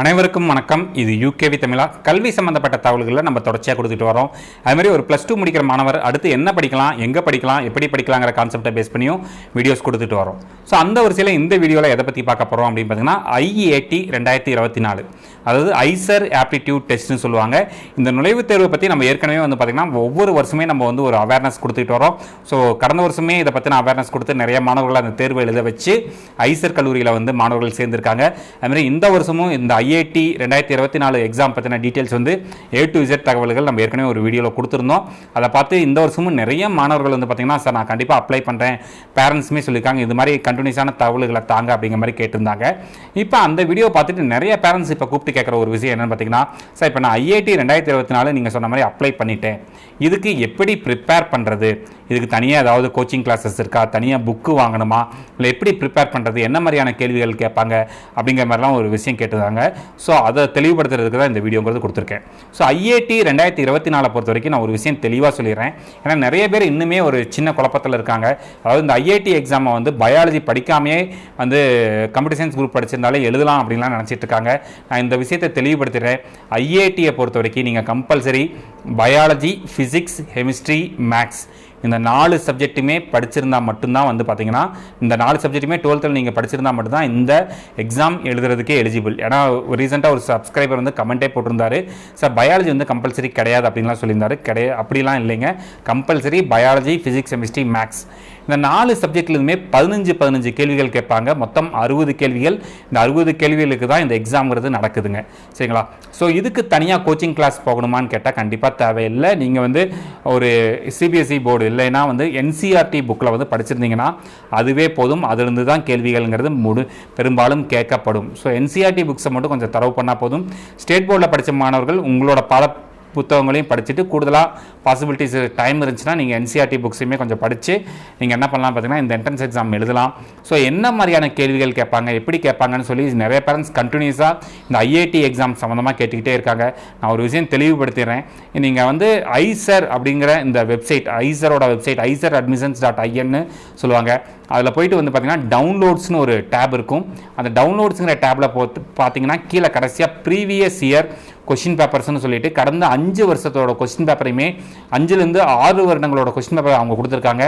அனைவருக்கும் வணக்கம். இது யூகேவி தமிழா. கல்வி சம்பந்தப்பட்ட தகவல்களை நம்ம தொடர்ச்சியாக கொடுத்துட்டு வரோம். அதுமாதிரி ஒரு +2 முடிக்கிற மாணவர் அடுத்து என்ன படிக்கலாம், எங்கே படிக்கலாம், எப்படி படிக்கலாங்கிற கான்செப்டை பேஸ் பண்ணியும் வீடியோஸ் கொடுத்துட்டு வரோம். ஸோ அந்த வரிசையில் இந்த வீடியோவில் எதை பற்றி பார்க்க போகிறோம் அப்படின்னு பார்த்தீங்கன்னா IAT 2024, அதாவது ஐசர் ஆப்டிடியூட் டெஸ்ட்னு சொல்லுவாங்க. இந்த நுழைவுத் தேர்வை பற்றி நம்ம ஏற்கனவே பார்த்திங்கன்னா ஒவ்வொரு வருஷமே நம்ம ஒரு அவேர்னஸ் கொடுத்துட்டு வரோம். ஸோ கடந்த வருஷமே இதை பற்றின அவேர்னஸ் கொடுத்து நிறைய மாணவர்கள் அந்த தேர்வை எழுத வச்சு ஐசர் கல்லூரியில் மாணவர்கள் சேர்ந்திருக்காங்க. அதுமாதிரி இந்த வருஷமும் இந்த IAT 2024 எக்ஸாம் பற்றின டீட்டெயில்ஸ் A to Z தகவல்கள் நம்ம ஏற்கனவே ஒரு வீடியோவில் கொடுத்துருந்தோம். அதை பார்த்து இந்த வருஷமும் நிறைய மாணவர்கள் பார்த்தீங்கன்னா சார் நான் கண்டிப்பாக அப்ளை பண்ணுறேன், பேரண்ட்ஸுமே சொல்லியிருக்காங்க இது மாதிரி கண்டினியூஸான தகவல்களை தாங்க அப்படிங்கிற மாதிரி கேட்டிருந்தாங்க. இப்போ அந்த வீடியோ பார்த்துட்டு நிறைய பேரண்ட்ஸ் இப்போ கூப்பிட்டு கேட்குற ஒரு விஷயம் என்னென்னு பார்த்தீங்கன்னா, சார் இப்போ நான் IAT 2024 நீங்கள் சொன்ன மாதிரி அப்ளை பண்ணிட்டேன், இதுக்கு எப்படி ப்ரிப்பேர் பண்ணுறது, இதுக்கு தனியாக ஏதாவது கோச்சிங் கிளாஸஸ் இருக்கா, தனியாக புக்கு வாங்கணுமா, இல்லை எப்படி ப்ரிப்பேர் பண்ணுறது, என்ன மாதிரியான கேள்விகள் கேட்பாங்க அப்படிங்கிற மாதிரிலாம் ஒரு விஷயம் கேட்டுருந்தாங்க. ஸோ அதை தெளிவுபடுத்துறதுக்கு தான் இந்த வீடியோங்கிறது கொடுத்துருக்கேன். ஸோ IAT 2024 பொறுத்த வரைக்கும் நான் ஒரு விஷயம் தெளிவாக சொல்லிடுறேன். ஏன்னா நிறைய பேர் இன்னுமே ஒரு சின்ன குழப்பத்தில் இருக்காங்க. அதாவது இந்த IAT எக்ஸாமை பயாலஜி படிக்காமே கம்ப்யூட்டர் சயின்ஸ் குரூப் படிச்சிருந்தாலே எழுதலாம் அப்படின்லாம் நினச்சிட்டு இருக்காங்க. நான் இந்த விஷயத்தை தெளிவுபடுத்துகிறேன். IATயை பொறுத்த வரைக்கும் நீங்கள் compulsory biology, physics, chemistry, maths இந்த 4 சப்ஜெக்ட்டுமே படிச்சிருந்தா மட்டும்தான் பார்த்தீங்கன்னா இந்த 4 சப்ஜெக்ட்டுமே 12th நீங்கள் படிச்சிருந்தா மட்டும்தான் இந்த எக்ஸாம் எழுதுறதுக்கே எலிஜிபிள். ஏன்னா ரீசெண்டாக ஒரு சப்ஸ்கிரைபர் கமெண்ட்டே போட்டிருந்தாரு, சார் பயாலஜி கம்பல்சரி கிடையாது அப்படின்லாம் சொல்லியிருந்தாரு. அப்படிலாம் இல்லைங்க, compulsory biology, physics, chemistry, maths இந்த 4 சப்ஜெக்ட்லேயுமே 15 கேள்விகள் கேட்பாங்க. மொத்தம் 60 கேள்விகள். இந்த 60 கேள்விகளுக்கு தான் இந்த எக்ஸாம்ங்கிறது நடக்குதுங்க. சரிங்களா? ஸோ இதுக்கு தனியாக கோச்சிங் கிளாஸ் போகணுமான்னு கேட்டால் கண்டிப்பாக தேவையில்லை. நீங்கள் ஒரு CBSE போர்டு இல்லைன்னா NCERT புக்கில் படிச்சிருந்தீங்கன்னா அதுவே போதும். அதிலிருந்து தான் கேள்விகள்ங்கிறது பெரும்பாலும் கேட்கப்படும். ஸோ NCERT புக்ஸை மட்டும் கொஞ்சம் தரவு பண்ணால் போதும். ஸ்டேட் போர்டில் படித்த மாணவர்கள் உங்களோட புத்தகங்களையும் படிச்சுட்டு கூடுதலாக பாசிபிலிட்டிஸ் டைம் இருந்துச்சுன்னா நீங்கள் NCERT புக்ஸையுமே கொஞ்சம் படித்து நீங்கள் என்ன பண்ணலாம் பார்த்தீங்கன்னா இந்த என்ட்ரன்ஸ் எக்ஸாம் எழுதலாம். ஸோ என்ன மாதிரியான கேள்விகள் கேட்பாங்க, எப்படி கேட்பாங்கன்னு சொல்லி நிறைய பேரண்ட்ஸ் கண்டினியூஸாக இந்த IAT எக்ஸாம் சம்மந்தமாக கேட்டுக்கிட்டே இருக்காங்க. நான் ஒரு விஷயம் தெளிவுபடுத்திடுறேன். நீங்கள் ஐசர் அப்படிங்கிற இந்த வெப்சைட், ஐசரோட வெப்சைட் iseradmissions.in சொல்லுவாங்க. அதில் போயிட்டு பார்த்தீங்கன்னா டவுன்லோட்ஸ்னு ஒரு டேப் இருக்கும். அந்த டவுன்லோட்ஸுங்கிற டேப்பில் பார்த்தீங்கன்னா கீழே கடைசியாக ப்ரீவியஸ் இயர் கொஸ்டின் பேப்பர்ஸ்னு சொல்லிட்டு கடந்த 5 வருஷத்தோட கொஸ்டின் பேப்பரையுமே 5லேருந்து 6 வருடங்களோட கொஸ்டின் பேப்பர் அவங்க கொடுத்துருக்காங்க.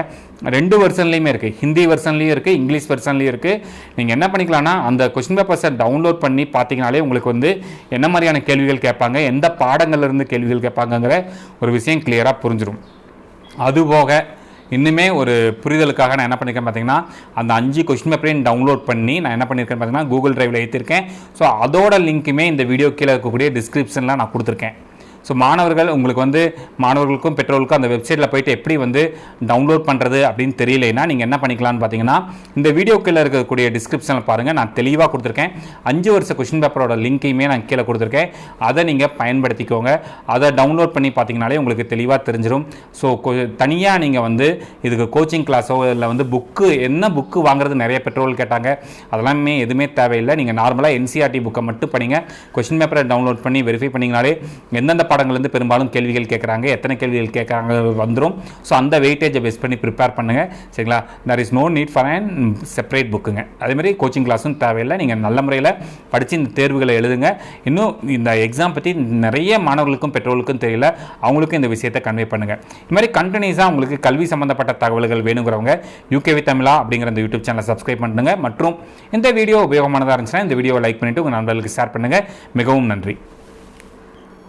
2 வெர்ஷன்லேயுமே இருக்குது, ஹிந்தி வெர்ஷன்லேயும் இருக்குது, இங்கிலீஷ் வெர்ஷன்லேயும் இருக்குது. நீங்கள் என்ன பண்ணிக்கலாம்னா அந்த கொஸ்டின் பேப்பர்ஸை டவுன்லோட் பண்ணி பார்த்தீங்கனாலே உங்களுக்கு என்ன மாதிரியான கேள்விகள் கேட்பாங்க, எந்த பாடங்கள்லேருந்து கேள்விகள் கேட்பாங்கங்கிற ஒரு விஷயம் கிளியராக புரிஞ்சிடும். அதுபோக இன்னுமே ஒரு புரிதலுக்காக நான் என்ன பண்ணியிருக்கேன் பார்த்தீங்கன்னா அந்த 5 கொஸ்டின் பேப்பரையும் டவுன்லோட் பண்ணி நான் என்ன பண்ணியிருக்கேன் பார்த்தீங்கன்னா கூகுள் டிரைவில் ஏற்றிருக்கேன். ஸோ அதோட லிங்க்குமே இந்த வீடியோ கீழே இருக்கக்கூடிய டிஸ்கிரிப்ஷனில் நான் கொடுத்துருக்கேன். ஸோ மாணவர்கள் உங்களுக்கு மாணவர்களுக்கும் பெற்றோர்களுக்கும் அந்த வெப்சைட்டில் போய்ட்டு எப்படி டவுன்லோட் பண்ணுறது அப்படின்னு தெரியலைன்னா நீங்கள் என்ன பண்ணிக்கலாம்னு பார்த்தீங்கன்னா இந்த வீடியோ கீழே இருக்கக்கூடிய டிஸ்கிரிப்ஷனில் பாருங்கள், நான் தெளிவாக கொடுத்துருக்கேன். 5 வருஷ கொஸ்டின் பேப்பரோட லிங்க்கையுமே நான் கீழே கொடுத்துருக்கேன். அதை நீங்கள் பயன்படுத்திக்கோங்க. அதை டவுன்லோட் பண்ணி பார்த்தீங்கனாலே உங்களுக்கு தெளிவாக தெரிஞ்சிடும். ஸோ தனியாக நீங்கள் இதுக்கு கோச்சிங் கிளாஸோ இல்லை புக்கு என்ன புக்கு வாங்குறது நிறைய பெற்றோர்கள் கேட்டாங்க. அதெல்லாமே எதுவுமே தேவையில்லை. நீங்கள் நார்மலாக NCERT புக்கை மட்டும் படிங்க. கொஸ்டின் பேப்பரை டவுன்லோட் பண்ணி வெரிஃபை பண்ணிங்கனாலே எந்தெந்த பாடங்கள்லேருந்து பெரும்பாலும் கேள்விகள் கேட்குறாங்க, எத்தனை கேள்விகள் கேட்குறாங்க வந்துடும். ஸோ அந்த வெயிட்டேஜை பேஸ் பண்ணி ப்ரிப்பேர் பண்ணுங்கள். சரிங்களா? There is no need for and separate புக்குங்க. அதேமாதிரி கோச்சிங் கிளாஸும் தேவையில்லை. நீங்கள் நல்ல முறையில் படித்து இந்த தேர்வுகளை எழுதுங்க. இன்னும் இந்த எக்ஸாம் பற்றி நிறைய மாணவர்களுக்கும் பெற்றோர்களுக்கும் தெரியல, அவங்களுக்கும் இந்த விஷயத்தை கன்வே பண்ணுங்கள். இது மாதிரி கண்டினியூஸாக உங்களுக்கு கல்வி சம்பந்தப்பட்ட தகவல்கள் வேணுங்கிறவங்க யூகேவி தமிழா அப்படிங்கிற இந்த யூடியூப் சேனலை சப்ஸ்கிரைப் பண்ணுங்கள். மற்றும் இந்த வீடியோ உபயோகமானதாக இருந்துச்சுன்னா இந்த வீடியோவை லைக் பண்ணிவிட்டு உங்கள் நண்பர்களுக்கு ஷேர் பண்ணுங்கள். மிகவும் நன்றி.